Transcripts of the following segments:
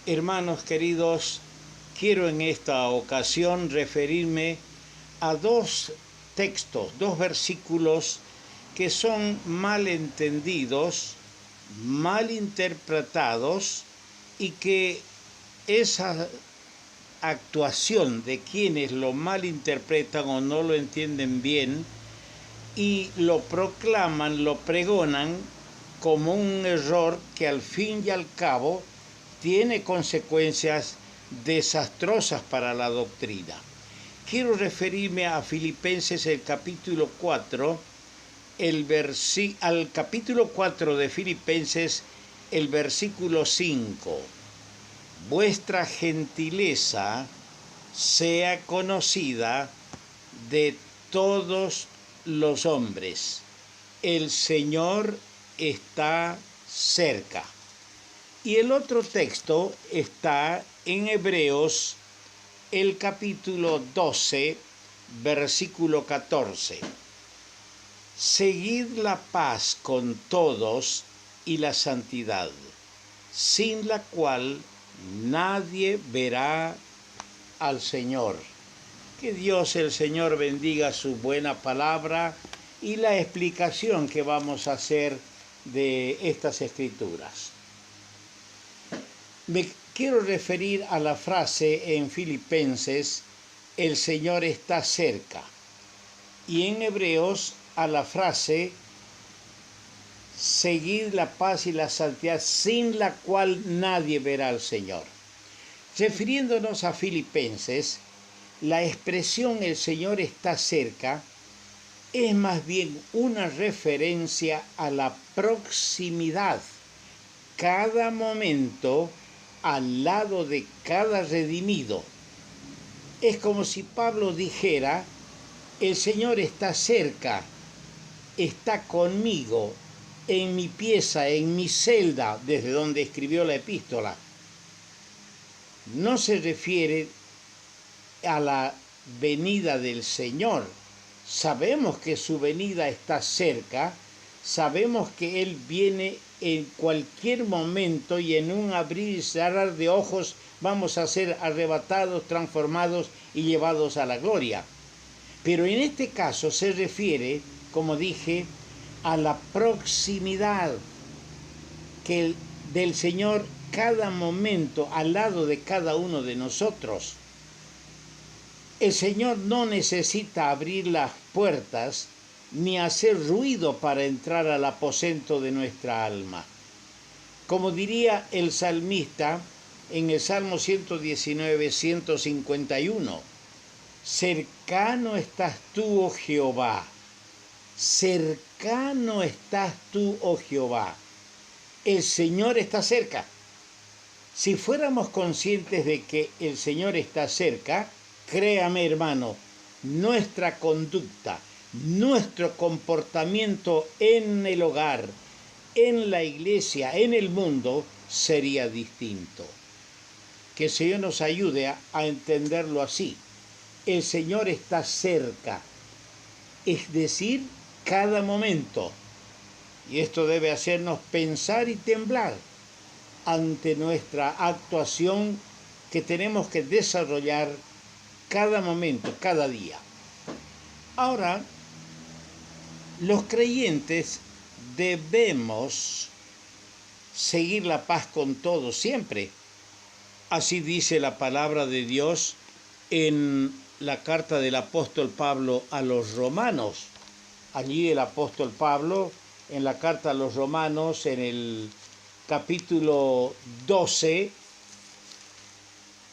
Hermanos queridos, quiero en esta ocasión referirme a dos textos, dos versículos que son mal entendidos, mal interpretados y que esa actuación de quienes lo malinterpretan o no lo entienden bien y lo proclaman, lo pregonan como un error que al fin y al cabo tiene consecuencias desastrosas para la doctrina. Quiero referirme a Filipenses el capítulo 4, al capítulo 4 de Filipenses, el versículo 5. Vuestra gentileza sea conocida de todos los hombres. El Señor está cerca. Y el otro texto está en Hebreos, el capítulo 12, versículo 14. Seguid la paz con todos y la santidad, sin la cual nadie verá al Señor. Que Dios el Señor bendiga su buena palabra y la explicación que vamos a hacer de estas escrituras. Me quiero referir a la frase en Filipenses, el Señor está cerca, y en Hebreos a la frase, seguid la paz y la santidad, sin la cual nadie verá al Señor. Refiriéndonos a Filipenses, la expresión el Señor está cerca es más bien una referencia a la proximidad, cada momento al lado de cada redimido. Es como si Pablo dijera, el Señor está cerca, está conmigo, en mi pieza, en mi celda, desde donde escribió la epístola. No se refiere a la venida del Señor. Sabemos que su venida está cerca, sabemos que Él viene en cualquier momento y en un abrir y cerrar de ojos vamos a ser arrebatados, transformados y llevados a la gloria. Pero en este caso se refiere, como dije, a la proximidad del Señor cada momento al lado de cada uno de nosotros. El Señor no necesita abrir las puertas ni hacer ruido para entrar al aposento de nuestra alma. Como diría el salmista en el Salmo 119, 151, cercano estás tú, oh Jehová, cercano estás tú, oh Jehová. El Señor está cerca. Si fuéramos conscientes de que el Señor está cerca, créame, hermano, nuestra conducta, nuestro comportamiento en el hogar, en la iglesia, en el mundo, sería distinto. Que el Señor nos ayude a entenderlo así. El Señor está cerca, es decir, cada momento. Y esto debe hacernos pensar y temblar ante nuestra actuación que tenemos que desarrollar cada momento, cada día. Ahora, los creyentes debemos seguir la paz con todos siempre. Así dice la palabra de Dios en la carta del apóstol Pablo a los romanos. Allí el apóstol Pablo, en la carta a los romanos, en el capítulo 12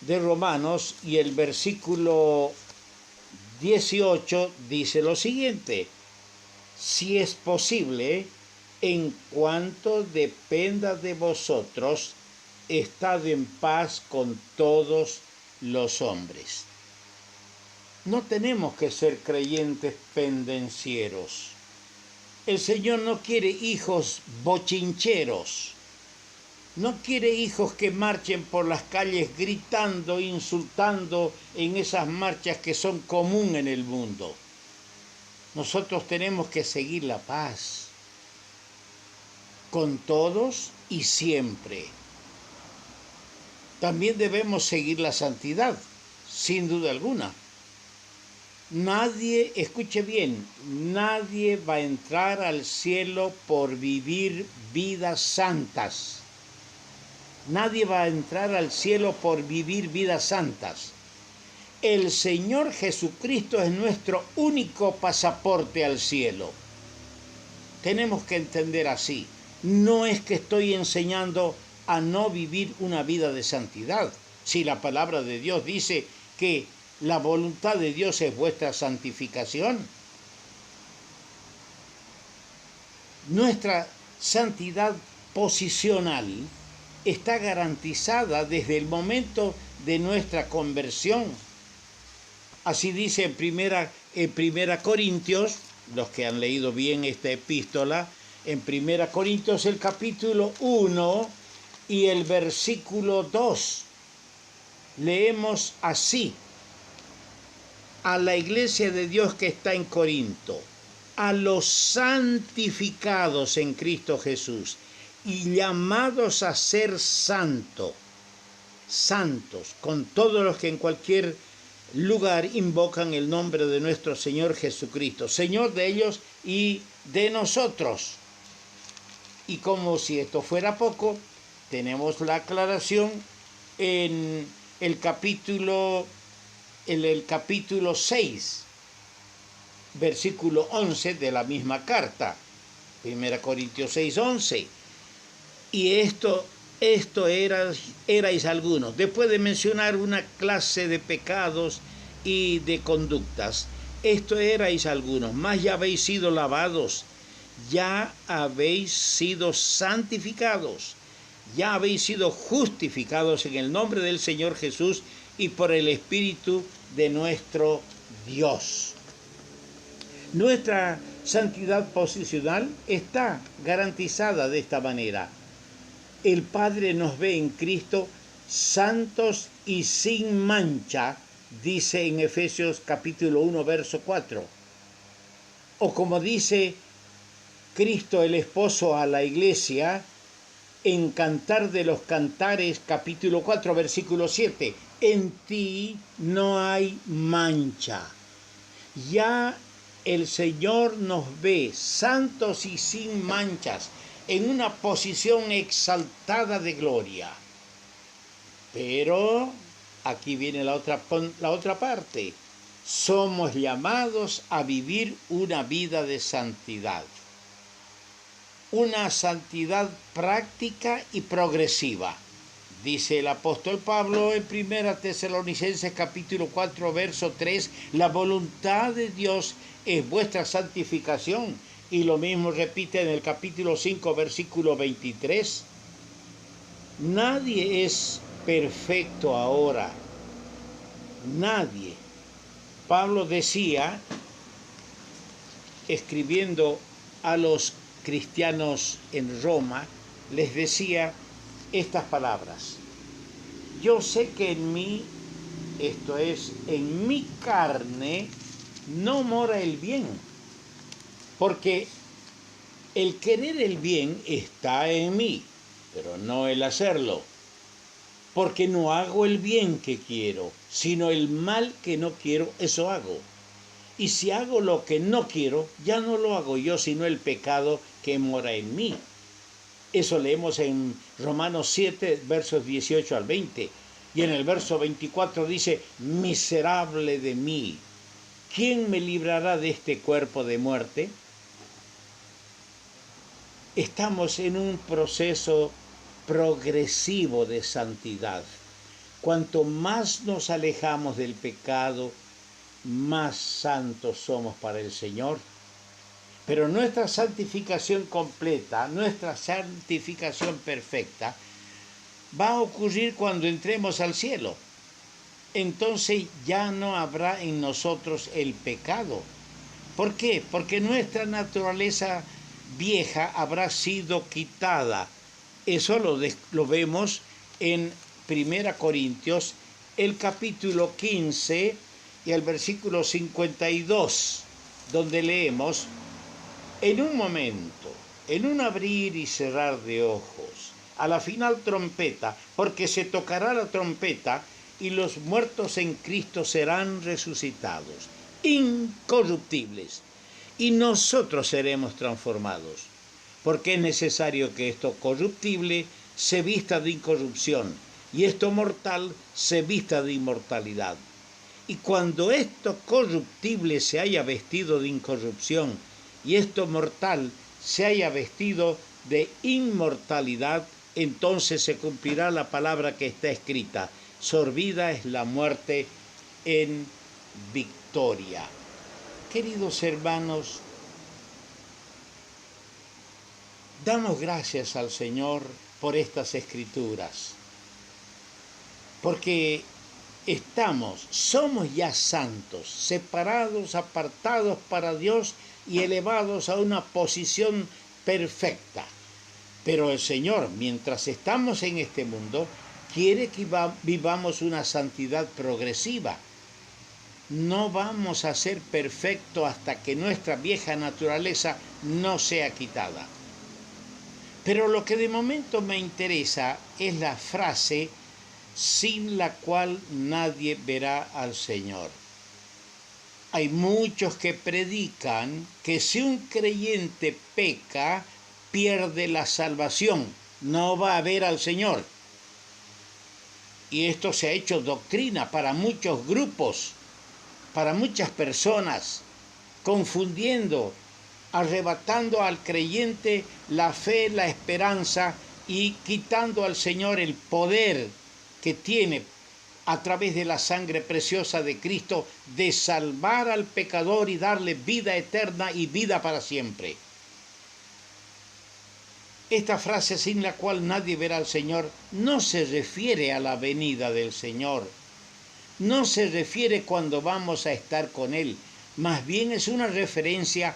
de Romanos y el versículo 18 dice lo siguiente: si es posible, en cuanto dependa de vosotros, estad en paz con todos los hombres. No tenemos que ser creyentes pendencieros. El Señor no quiere hijos bochincheros. No quiere hijos que marchen por las calles gritando, insultando en esas marchas que son común en el mundo. Nosotros tenemos que seguir la paz con todos y siempre. también debemos seguir la santidad, sin duda alguna. Nadie, escuche bien, nadie va a entrar al cielo por vivir vidas santas. Nadie va a entrar al cielo por vivir vidas santas. El Señor Jesucristo es nuestro único pasaporte al cielo. Tenemos que entender así. No es que estoy enseñando a no vivir una vida de santidad. Si la palabra de Dios dice que la voluntad de Dios es vuestra santificación. Nuestra santidad posicional está garantizada desde el momento de nuestra conversión. Así dice en primera Corintios, los que han leído bien esta epístola, en 1 Corintios el capítulo 1 y el versículo 2. Leemos así: a la iglesia de Dios que está en Corinto, a los santificados en Cristo Jesús y llamados a ser santos, con todos los que en cualquier lugar invocan el nombre de nuestro Señor Jesucristo, Señor de ellos y de nosotros. Y como si esto fuera poco, tenemos la aclaración en el capítulo 6, versículo 11 de la misma carta, 1 Corintios 6, 11. Y esto erais algunos. Después de mencionar una clase de pecados y de conductas, esto erais algunos, mas ya habéis sido lavados, ya habéis sido santificados, ya habéis sido justificados en el nombre del Señor Jesús y por el Espíritu de nuestro Dios. Nuestra santidad posicional está garantizada de esta manera. El Padre nos ve en Cristo santos y sin mancha, dice en Efesios capítulo 1, verso 4. O como dice Cristo el esposo a la iglesia en Cantar de los Cantares capítulo 4, versículo 7. En ti no hay mancha. Ya el Señor nos ve santos y sin manchas, en una posición exaltada de gloria. Pero aquí viene la otra parte. Somos llamados a vivir una vida de santidad. Una santidad práctica y progresiva. Dice el apóstol Pablo en 1 Tesalonicenses capítulo 4, verso 3, la voluntad de Dios es vuestra santificación. Y lo mismo repite en el capítulo 5, versículo 23. Nadie es perfecto ahora. Nadie. Pablo decía, escribiendo a los cristianos en Roma, les decía estas palabras: yo sé que en mí, esto es, en mi carne, no mora el bien, porque el querer el bien está en mí, pero no el hacerlo, porque no hago el bien que quiero, sino el mal que no quiero, eso hago. Y si hago lo que no quiero, ya no lo hago yo, sino el pecado que mora en mí. Eso leemos en Romanos 7, versos 18 al 20. Y en el verso 24 dice, miserable de mí, ¿quién me librará de este cuerpo de muerte? Estamos en un proceso progresivo de santidad. Cuanto más nos alejamos del pecado, más santos somos para el Señor. Pero nuestra santificación completa, nuestra santificación perfecta, va a ocurrir cuando entremos al cielo. Entonces ya no habrá en nosotros el pecado. ¿Por qué? Porque nuestra naturaleza vieja habrá sido quitada. Eso lo vemos en 1 Corintios, el capítulo 15 y el versículo 52, donde leemos: en un momento, en un abrir y cerrar de ojos, a la final trompeta, porque se tocará la trompeta y los muertos en Cristo serán resucitados, incorruptibles, y nosotros seremos transformados, porque es necesario que esto corruptible se vista de incorrupción y esto mortal se vista de inmortalidad. Y cuando esto corruptible se haya vestido de incorrupción y esto mortal se haya vestido de inmortalidad, entonces se cumplirá la palabra que está escrita: sorbida es la muerte en victoria. Queridos hermanos, damos gracias al Señor por estas escrituras, porque somos ya santos, separados, apartados para Dios y elevados a una posición perfecta. Pero el Señor, mientras estamos en este mundo, quiere que vivamos una santidad progresiva. No vamos a ser perfectos hasta que nuestra vieja naturaleza no sea quitada. Pero lo que de momento me interesa es la frase: sin la cual nadie verá al Señor. Hay muchos que predican que si un creyente peca, pierde la salvación, no va a ver al Señor. Y esto se ha hecho doctrina para muchos grupos, para muchas personas, confundiendo, arrebatando al creyente la fe, la esperanza y quitando al Señor el poder que tiene a través de la sangre preciosa de Cristo de salvar al pecador y darle vida eterna y vida para siempre. Esta frase, sin la cual nadie verá al Señor, no se refiere a la venida del Señor, no se refiere cuando vamos a estar con Él, más bien es una referencia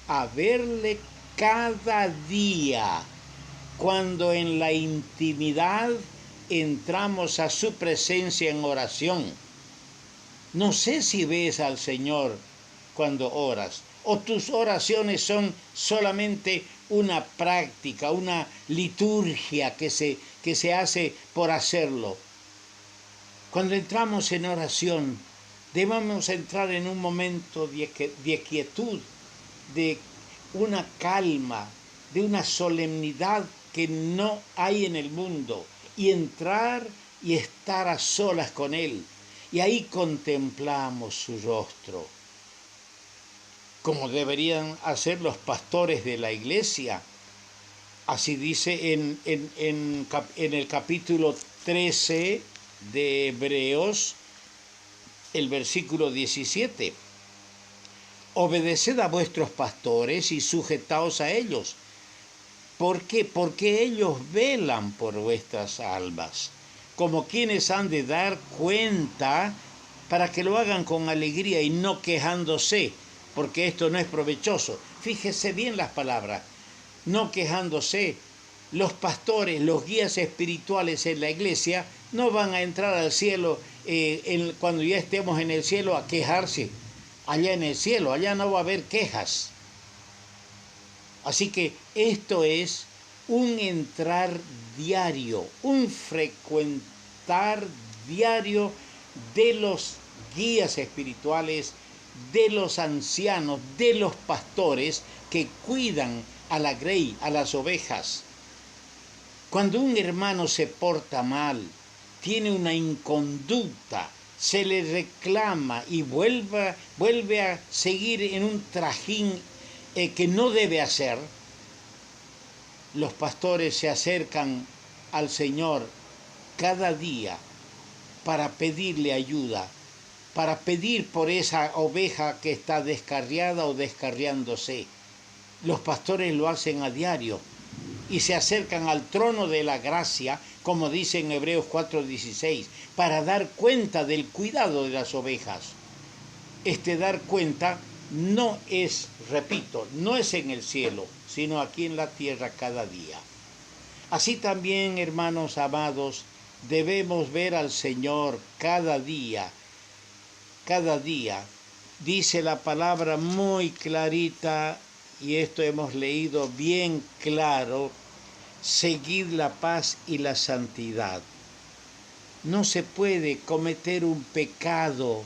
a verle cada día, cuando en la intimidad entramos a su presencia en oración. No sé si ves al Señor cuando oras, o tus oraciones son solamente una práctica, una liturgia que se hace por hacerlo. Cuando entramos en oración, debemos entrar en un momento de quietud, de una calma, de una solemnidad que no hay en el mundo, y entrar y estar a solas con Él. Y ahí contemplamos su rostro, como deberían hacer los pastores de la iglesia. Así dice en el capítulo 13 de Hebreos, el versículo 17. Obedeced a vuestros pastores y sujetaos a ellos. ¿Por qué? Porque ellos velan por vuestras almas, como quienes han de dar cuenta, para que lo hagan con alegría y no quejándose, porque esto no es provechoso. Fíjese bien las palabras, no quejándose. Los pastores, los guías espirituales en la iglesia no van a entrar al cielo cuando ya estemos en el cielo a quejarse. Allá en el cielo, allá no va a haber quejas. Así que esto es un entrar diario, un frecuentar diario de los guías espirituales, de los ancianos, de los pastores que cuidan a la grey, a las ovejas. Cuando un hermano se porta mal, tiene una inconducta, se le reclama y vuelve a seguir en un trajín que no debe hacer, los pastores se acercan al Señor cada día para pedirle ayuda, para pedir por esa oveja que está descarriada o descarriándose. Los pastores lo hacen a diario y se acercan al trono de la gracia, como dice en Hebreos 4:16, para dar cuenta del cuidado de las ovejas. Este dar cuenta no es, repito, no es en el cielo, sino aquí en la tierra cada día. Así también, hermanos amados, debemos ver al Señor cada día. Cada día. Dice la palabra muy clarita, y esto hemos leído bien claro, seguid la paz y la santidad. No se puede cometer un pecado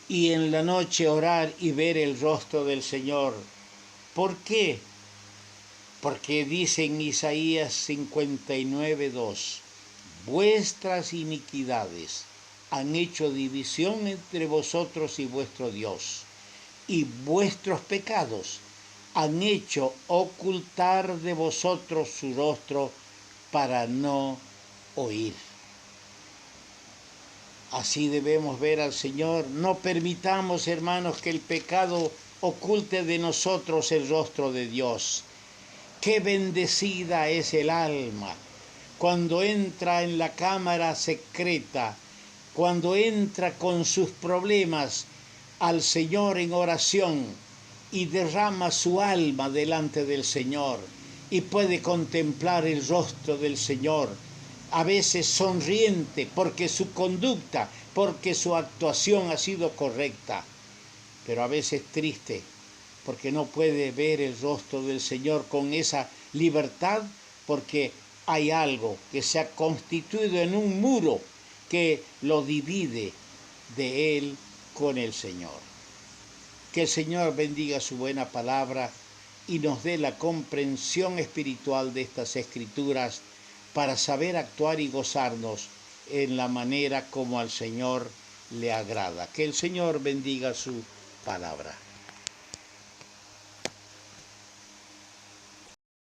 y en la noche orar y ver el rostro del Señor. ¿Por qué? Porque dice en Isaías 59:2, vuestras iniquidades han hecho división entre vosotros y vuestro Dios, y vuestros pecados han hecho ocultar de vosotros su rostro para no oír. Así debemos ver al Señor. No permitamos, hermanos, que el pecado oculte de nosotros el rostro de Dios. Qué bendecida es el alma cuando entra en la cámara secreta, cuando entra con sus problemas al Señor en oración y derrama su alma delante del Señor y puede contemplar el rostro del Señor, a veces sonriente porque su conducta, porque su actuación ha sido correcta, pero a veces triste porque no puede ver el rostro del Señor con esa libertad, porque hay algo que se ha constituido en un muro que lo divide de Él con el Señor. Que el Señor bendiga su buena palabra y nos dé la comprensión espiritual de estas Escrituras para saber actuar y gozarnos en la manera como al Señor le agrada. Que el Señor bendiga su palabra.